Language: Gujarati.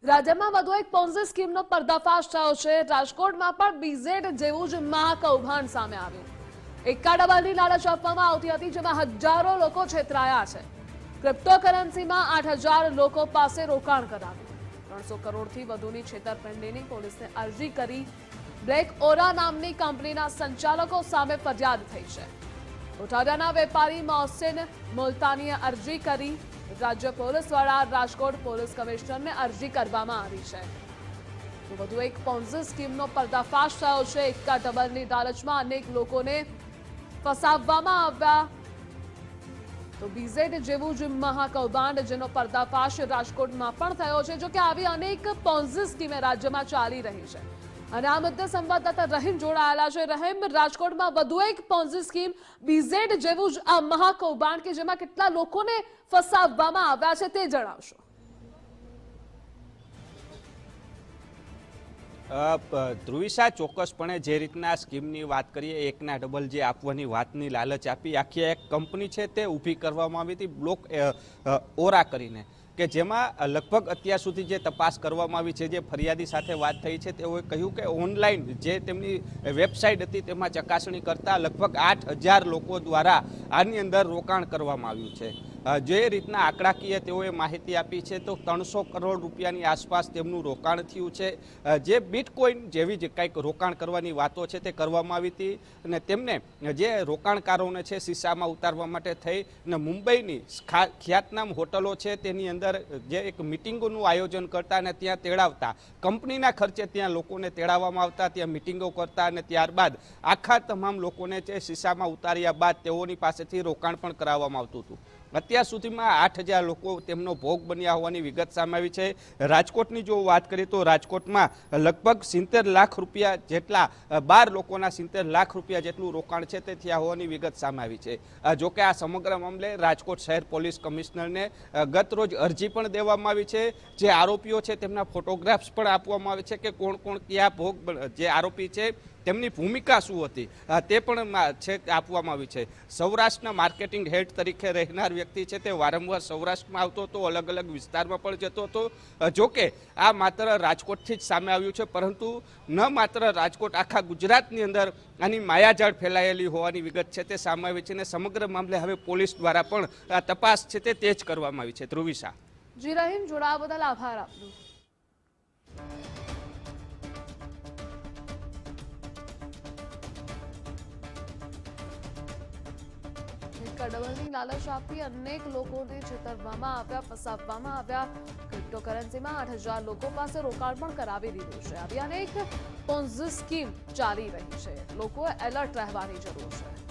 રાજ્યમાં વધુ એક પોન્ઝી સ્કીમનો પર્દાફાશ થયો છે। રાજકોટમાં પણ બીઝેડ જેવું જ મહાકૌભાંડ સામે આવ્યું। એકા ડબલની લાલચ આપવામાં આવતી હતી, જેમાં હજારો લોકો છેતરાયા છે। ક્રિપ્ટોકરન્સીમાં 8,000 લોકો પાસે રોકાણ કરાવ્યું। 300 કરોડથી વધુની છેતરપિંડીની પોલીસને અરજી કરી। બ્લેક ઓરા નામની કંપનીના સંચાલકો સામે ફરિયાદ થઈ છે। બોટાદના વેપારી મોહસિન મુલતાનીએ અરજી કરી। રાજ્ય પોલીસ દ્વારા રાજકોટ પોલીસ કમિશનરને અરજી કરવામાં આવી છે। તો વધુ એક પોન્ઝી સ્કીમનો પર્દાફાશ થયો છે। એકા ડબલની લાલચમાં અનેક લોકોને ફસાવવામાં આવ્યા। તો બીઝેડ જેવું જ મહાકૌભાંડ જેનો પર્દાફાશ રાજકોટમાં પણ થયો છે। જો કે આવી અનેક પોન્ઝી સ્કીમે રાજ્યમાં ચાલી રહી છે અને આ મુદ્દે સંવાદદાતા રહીમ જોડાયેલા છે। રહીમ, રાજકોટમાં વધુ એક પોન્ઝી સ્કીમ બીઝેડ જેવું જ આ મહાકૌભાંડ કે જેમાં કેટલા લોકોને ફસાવવામાં આવ્યા છે તે જણાવશો। ધ્રુવિશા, ચોક્કસપણે જે રીતના સ્કીમની વાત કરીએ, એકના ડબલ જે આપવાની વાતની લાલચ આપી આખી એક કંપની છે તે ઊભી કરવામાં આવી હતી, બ્લોક ઓરા કરીને, કે જેમાં લગભગ અત્યાર સુધી જે તપાસ કરવામાં આવી છે, જે ફરિયાદી સાથે વાત થઈ છે, તેઓએ કહ્યું કે ઓનલાઈન જે તેમની વેબસાઇટ હતી તેમાં ચકાસણી કરતા લગભગ 8,000 લોકો દ્વારા આની અંદર રોકાણ કરવામાં આવ્યું છે। જે રીતના આંકડાકીય તેઓએ માહિતી આપી છે તો 300 કરોડ રૂપિયાની આસપાસ તેમનું રોકાણ થયું છે। જે બિટકોઇન જેવી જ કંઈક રોકાણ કરવાની વાતો છે તે કરવામાં આવી હતી અને તેમને જે રોકાણકારોને છે શીશામાં ઉતારવા માટે થઈ અને મુંબઈની ખ્યાતનામ હોટલો છે તેની અંદર જે એક મિટિંગોનું આયોજન કરતા અને ત્યાં તેડાવતા, કંપનીના ખર્ચે ત્યાં લોકોને તેડાવવામાં આવતા, ત્યાં મિટિંગો કરતા અને ત્યારબાદ આખા તમામ લોકોને જે શીશામાં ઉતાર્યા બાદ તેઓની પાસેથી રોકાણ પણ કરાવવામાં આવતું હતું। અત્યાર સુધીમાં 8,000 લોકો તેમનો ભોગ બન્યા હોવાની વિગત સામે આવી છે। રાજકોટની જો વાત કરીએ તો રાજકોટમાં લગભગ 70 લાખ રૂપિયા જેટલા 12 લોકોના 70 લાખ રૂપિયા જેટલું રોકાણ છે તે થયા હોવાની વિગત સામે આવી છે। જોકે આ સમગ્ર મામલે રાજકોટ શહેર પોલીસ કમિશનરને ગત રોજ અરજી પણ દેવામાં આવી છે। જે આરોપીઓ છે તેમના ફોટોગ્રાફ્સ પણ આપવામાં આવે છે કે કોણ કોણ કયા ભોગ, જે આરોપી છે તેમની ભૂમિકા શું હતી તે પણ છે આપવામાં આવી છે। સૌરાષ્ટ્રના માર્કેટિંગ હેડ તરીકે રહેનાર વ્યક્તિ છે તે વારંવાર સૌરાષ્ટ્રમાં આવતો હતો, અલગ અલગ વિસ્તારમાં પણ જતો હતો। જોકે આ માત્ર રાજકોટથી જ સામે આવ્યું છે, પરંતુ ન માત્ર રાજકોટ, આખા ગુજરાતની અંદર આની માયાજાળ ફેલાયેલી હોવાની વિગત છે તે સામે આવી છે અને સમગ્ર મામલે હવે પોલીસ દ્વારા પણ તપાસ છે તે તેજ કરવામાં આવી છે। ધ્રુવિશા। જી રહીમ, જોડાવા બદલ આભાર આપનો। ડબલની લાલચ આપી અનેક લોકોને છેતરવામાં આવ્યા, ફસાવવામાં આવ્યા। ક્રિપ્ટોકરન્સીમાં 8,000 લોકો પાસે રોકાણ પણ કરાવી દીધું છે। આવી અનેક પોન્ઝી સ્કીમ ચાલી રહી છે, લોકોએ એલર્ટ રહેવાની જરૂર છે।